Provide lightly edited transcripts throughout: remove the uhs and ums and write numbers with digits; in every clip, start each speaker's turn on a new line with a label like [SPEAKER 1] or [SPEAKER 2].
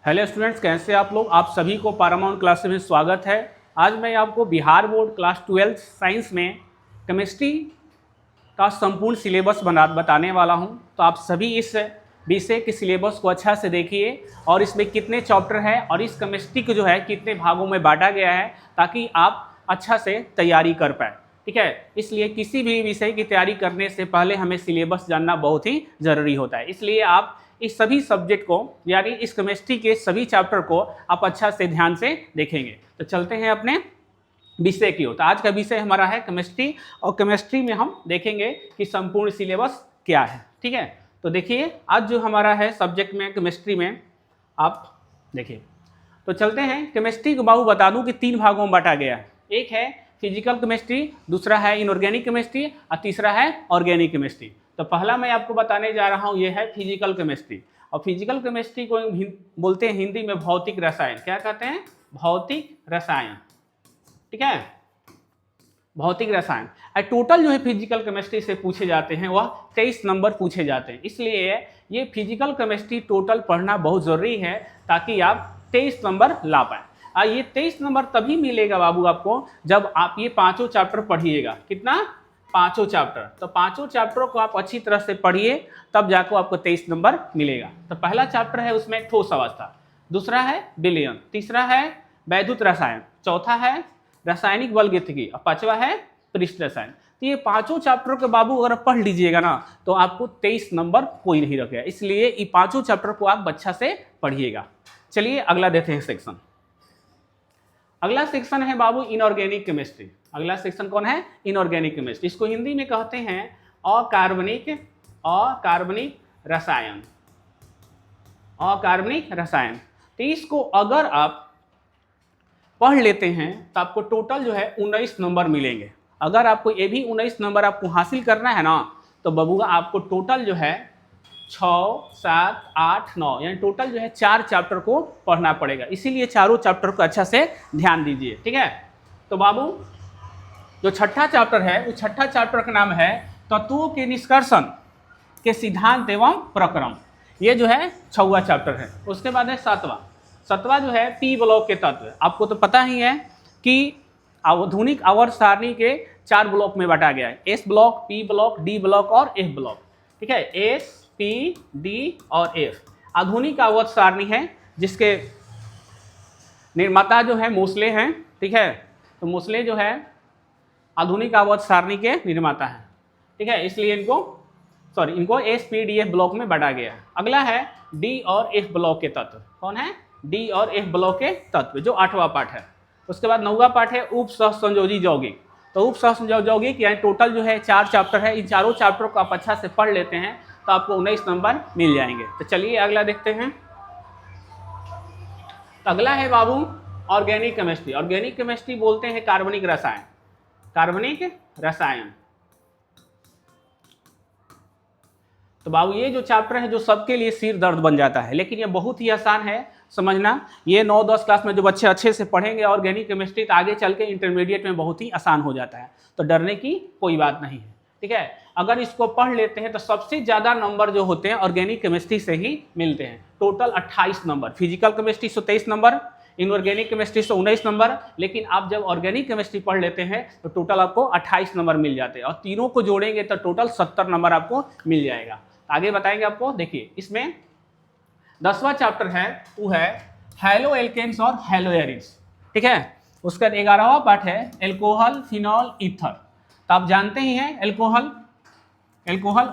[SPEAKER 1] Hello students, कैसे आप लोग। आप सभी को पारामाउंट क्लासेस में स्वागत है। आज मैं आपको बिहार बोर्ड क्लास 12 साइंस में केमिस्ट्री का संपूर्ण सिलेबस बताने वाला हूं। तो आप सभी इस विषय के सिलेबस को अच्छा से देखिए और इसमें कितने चैप्टर हैं और इस केमिस्ट्री को जो है कितने भागों में बांटा गया है, ताकि आप अच्छा से तैयारी कर पाए। ठीक है, इसलिए किसी भी विषय की तैयारी करने से पहले हमें सिलेबस जानना बहुत ही ज़रूरी होता है। इसलिए आप इस सभी सब्जेक्ट को, यानी इस केमिस्ट्री के सभी चैप्टर को आप अच्छा से ध्यान से देखेंगे। तो चलते हैं अपने विषय की ओर। तो आज का विषय हमारा है केमिस्ट्री, और केमिस्ट्री में हम देखेंगे कि संपूर्ण सिलेबस क्या है। ठीक है, तो देखिए आज जो हमारा है सब्जेक्ट में केमिस्ट्री में आप देखिए। तो चलते हैं, केमिस्ट्री को बाबू बता दूं कि 3 भागों में बांटा गया है। एक है फिजिकल केमिस्ट्री, दूसरा है इनऑर्गेनिक केमिस्ट्री और तीसरा है ऑर्गेनिक केमिस्ट्री। तो पहला मैं आपको बताने जा रहा हूँ, ये है फिजिकल केमिस्ट्री। और फिजिकल केमिस्ट्री को बोलते हैं हिंदी में भौतिक रसायन। क्या कहते हैं? भौतिक रसायन। ठीक है, भौतिक रसायन। टोटल जो है फिजिकल केमिस्ट्री से पूछे जाते हैं वह 23 नंबर पूछे जाते हैं। इसलिए ये फिजिकल केमिस्ट्री टोटल पढ़ना बहुत ज़रूरी है, ताकि आप 23 नंबर ला पाएँ। और ये 23 नंबर तभी मिलेगा बाबू आपको जब आप ये 5 चैप्टर पढ़िएगा। कितना? 5 चैप्टर। तो 5 चैप्टरों को आप अच्छी तरह से पढ़िए, तब जाकर आपको 23 नंबर मिलेगा। तो पहला चैप्टर है उसमें ठोस अवस्था, दूसरा है विलयन, तीसरा है वैद्युत रसायन, चौथा है रासायनिक बलगतिकी और 5वां है पृष्ठ रसायन। तो ये 5 चैप्टर के बाबू अगर पढ़ लीजिएगा ना, तो आपको 23 नंबर कोई नहीं रखेगा। इसलिए ये 5 चैप्टर को आप अच्छा से पढ़िएगा। चलिए अगला देते हैं सेक्शन। अगला सेक्शन है बाबू इनऑर्गेनिक केमिस्ट्री। अगला सेक्शन कौन है? Inorganic chemistry. इसको हिंदी में कहते हैं अकार्बनिक रसायन। अकार्बनिक रसायन। तो इसको अगर आप पढ़ लेते हैं तो आपको टोटल जो है 19 नंबर मिलेंगे। अगर आपको ये भी 19 नंबर आपको हासिल करना है ना, तो बबुआ आपको टोटल जो है 6, 7, 8, 9 यानी टोटल जो है 4 चैप्टर को पढ़ना पड़ेगा। इसीलिए चारों चैप्टर को अच्छा से ध्यान दीजिए। ठीक है, तो बाबू जो छठा चैप्टर है, उस छठा चैप्टर का नाम है तत्वों के निष्कर्षण के सिद्धांत एवं प्रक्रम। ये जो है 6वां चैप्टर है। उसके बाद है 7वां जो है पी ब्लॉक के तत्व। आपको तो पता ही है कि आधुनिक आवर्त सारणी के 4 ब्लॉक में बांटा गया है। S block, P block, D block और एफ ब्लॉक। ठीक है, एस, पी, डी और एफ आधुनिक आवर्त सारणी है, जिसके निर्माता जो है मोसले हैं। ठीक है, तो मोसले जो है आधुनिक आवर्त सारणी के निर्माता हैं। ठीक है, इसलिए इनको S, P, D, F block में बांटा गया है। अगला है डी और एफ ब्लॉक के तत्व। कौन है? डी और एफ ब्लॉक के तत्व, जो 8वां पाठ है। उसके बाद 9वां पाठ है उप सहसंयोजी यौगिक। तो उप सहसंयोजी यौगिक यानी टोटल जो है 4 चैप्टर है। इन चारों चैप्टर को आप अच्छा से पढ़ लेते हैं तो आपको 19 नंबर मिल जाएंगे। तो चलिए अगला देखते हैं। तो अगला है बाबू ऑर्गेनिक केमिस्ट्री। ऑर्गेनिक केमिस्ट्री बोलते हैं कार्बनिक रसायन। कार्बनिक रसायन। तो बाबू ये जो चैप्टर है जो सबके लिए सिर दर्द बन जाता है, लेकिन ये बहुत ही आसान है समझना। ये 9-10 क्लास में जो बच्चे अच्छे से पढ़ेंगे ऑर्गेनिक केमिस्ट्री, तो आगे चल के इंटरमीडिएट में बहुत ही आसान हो जाता है। तो डरने की कोई बात नहीं है। ठीक है, अगर इसको पढ़ लेते हैं तो सबसे ज़्यादा नंबर जो होते हैं ऑर्गेनिक केमिस्ट्री से ही मिलते हैं। Total 28 number. फिजिकल केमिस्ट्री से 23 नंबर, इनऑर्गेनिक केमिस्ट्री से 19 नंबर। लेकिन आप जब ऑर्गेनिक केमिस्ट्री पढ़ लेते हैं तो टोटल आपको 28 नंबर मिल जाते हैं, और तीनों को जोड़ेंगे तो टोटल 70 नंबर आपको मिल जाएगा। आगे बताएंगे आपको। देखिए इसमें 10वां चैप्टर है, वो है हैलो एल्केन्स और हैलो एरिड्स। ठीक है, उसका 11वां पार्ट है एल्कोहल, फिनॉल, ईथर। तो आप जानते ही हैं एल्कोहल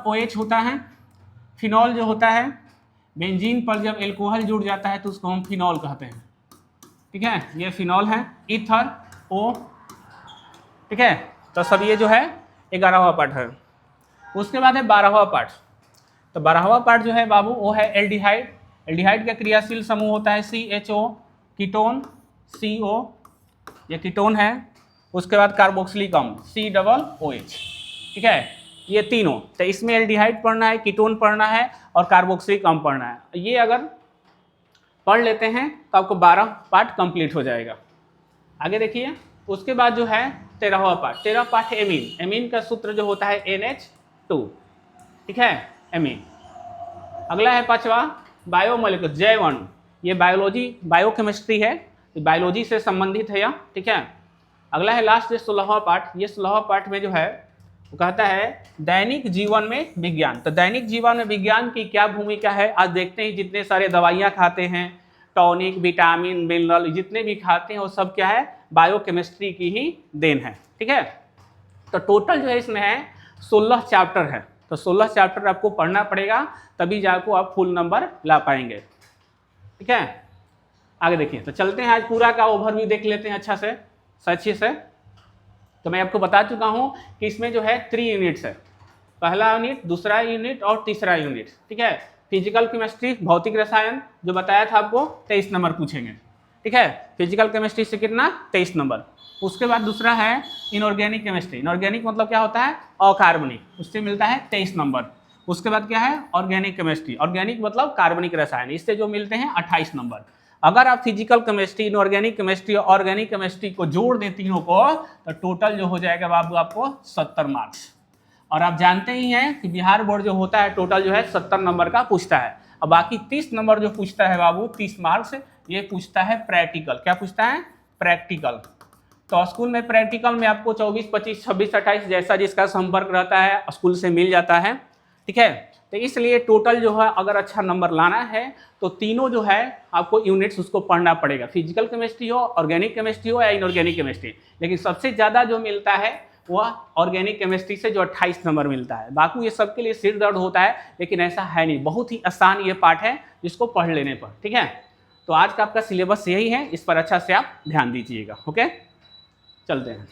[SPEAKER 1] OH होता है। फिनॉल जो होता है, बेंजीन पर जब एल्कोहल जुड़ जाता है तो उसको हम फिनॉल कहते हैं। ठीक है, ये फिनॉल है। Ether O। ठीक है, तो सब ये जो है 11वां पार्ट है। उसके बाद है 12वां पार्ट। तो 12वां पार्ट जो है बाबू वो है एल्डिहाइड। एल्डिहाइड का क्रियाशील समूह होता है CHO, कीटोन CO, ये कीटोन है। उसके बाद कार्बोक्सिलिक अम्ल COOH। ठीक है, ये तीनों। तो इसमें एल्डिहाइड पढ़ना है, कीटोन पढ़ना है और कार्बोक्सिलिक अम्ल पढ़ना है। ये अगर पढ़ लेते हैं तो आपको 12 पार्ट कंप्लीट हो जाएगा। आगे देखिए, उसके बाद जो है 13वां पार्ट। 13वां पार्ट है एमीन। एमीन का सूत्र जो होता है NH2। ठीक है, एमीन। अगला है 5वां बायोमोलिकुलर, जैव अणु। ये बायोकेमिस्ट्री है, बायोलॉजी से संबंधित है यह, ठीक है। अगला है लास्ट 16वां पार्ट। ये 16वां पार्ट में जो है वो कहता है दैनिक जीवन में विज्ञान। तो दैनिक जीवन में विज्ञान की क्या भूमिका है, आज देखते हैं जितने सारे दवाइयाँ खाते हैं, टॉनिक, विटामिन, मिनरल जितने भी खाते हैं वो सब क्या है, बायोकेमिस्ट्री की ही देन है, ठीक है। तो टोटल जो है इसमें है 16 चैप्टर है। तो 16 चैप्टर आपको पढ़ना पड़ेगा, तभी जाकर आप फुल नंबर ला पाएंगे, ठीक है। आगे देखिए, तो चलते हैं आज पूरा का ओवरव्यू देख लेते हैं अच्छे से। तो मैं आपको बता चुका हूँ कि इसमें जो है 3 यूनिट्स है, पहला यूनिट, दूसरा यूनिट और तीसरा यूनिट, ठीक है। फिजिकल केमिस्ट्री, भौतिक रसायन जो बताया था आपको 23 नंबर पूछेंगे, ठीक है। फिजिकल केमिस्ट्री से कितना, 23 नंबर। उसके बाद दूसरा है इनऑर्गेनिक केमिस्ट्री। इनऑर्गेनिक मतलब क्या होता है, अकार्बनिक, उससे मिलता है 23 नंबर। उसके बाद क्या है, ऑर्गेनिक केमिस्ट्री, ऑर्गेनिक मतलब कार्बनिक रसायन, इससे जो मिलते हैं 28 नंबर। अगर आप फिजिकल केमिस्ट्री, इनऑर्गेनिक केमिस्ट्री और ऑर्गेनिक केमिस्ट्री को जोड़ दें तीनों को, तो टोटल जो हो जाएगा बाबू आपको 70 मार्क्स। और आप जानते ही हैं कि बिहार बोर्ड जो होता है टोटल जो है 70 नंबर का पूछता है, और बाकी 30 नंबर जो पूछता है बाबू, 30 मार्क्स, ये पूछता है प्रैक्टिकल। क्या पूछता है, प्रैक्टिकल। तो स्कूल में प्रैक्टिकल में आपको 24, 25, 26, 28 जैसा जिसका संपर्क रहता है स्कूल से मिल जाता है, ठीक है। तो इसलिए टोटल जो है अगर अच्छा नंबर लाना है तो तीनों जो है आपको यूनिट्स उसको पढ़ना पड़ेगा, फिजिकल केमिस्ट्री हो, ऑर्गेनिक केमिस्ट्री हो या इनऑर्गेनिक केमिस्ट्री। लेकिन सबसे ज़्यादा जो मिलता है वह ऑर्गेनिक केमिस्ट्री से, जो 28 नंबर मिलता है। बाकी ये सबके लिए सिर दर्द होता है, लेकिन ऐसा है नहीं, बहुत ही आसान ये पार्ट है जिसको पढ़ लेने पर, ठीक है। तो आज का आपका सिलेबस यही है, इस पर अच्छा से आप ध्यान दीजिएगा, ओके। चलते हैं।